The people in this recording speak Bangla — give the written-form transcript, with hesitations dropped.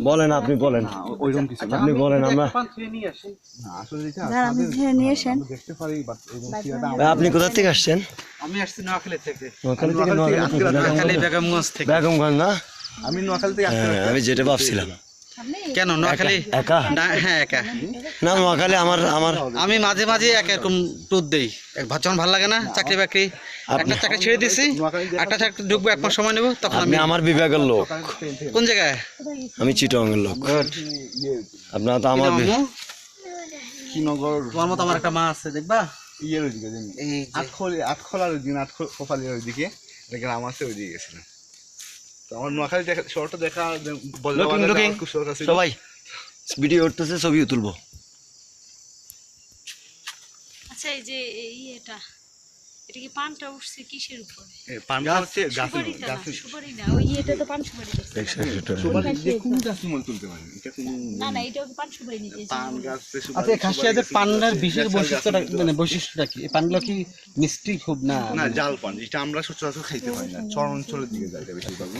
বলেন আপনি বলেন ওইরকম কিছু আপনি বলেন আমরা আপনি কোথা থেকে আসছেন? আমি আসছি নোয়াখালী থেকে। নোয়াখালী থেকে নোয়াখালী বেগমগঞ্জ থেকে। বেগমগঞ্জ না? আমি নোয়াখালী থেকে আমি যেটা ভাবছিলাম। কেন নোয়াখালী? একা? হ্যাঁ একা। না নোয়াখালী আমার আমি মাঝে মাঝে একরকম ট্যুর দেই। যখন ভালো লাগে না চাকরি বাকরি, একটা চাকরি ছেড়ে দিছি, একটা চাকরি ঢুকবো, এক মাস সময় নেবো, তখন আপনি আমার বিভাগের লোক। কোন জায়গায়? আমি চিটাগাংয়ের লোক। আপনার তো আমার শ্রীনগর। তোমার মতো আমার একটা মা আছে, দেখবা ইয়ের ওইদিকে আটখোলার ওইদিকে আটখোপালির ওইদিকে একটা গ্রাম আছে, ওইদিকে গেছিলাম। তো আমার নোয়াখালী শহরটা দেখা সবাই ভিডিও করতেছে, ছবিও তুলবো। আচ্ছা এই যে এটা কি পানটা উঠছে কিসের উপরে? পানটা হচ্ছে সুপারি না, ওই এটা তো পান সুপারি। তুলতে পারি না না, এটা পান সুপারি নিতে। পান গাছ। আচ্ছা খাসিয়াদের পান্ডার বিশেষ বৈশিষ্ট্যটা মানে বৈশিষ্ট্যটা কি? এই পানগুলো কি মিষ্টি খুব না? না জাল পান, যেটা আমরা সচরাচর খাইতে পারি না, চর অঞ্চলের দিকে যায় বেশিরভাগ।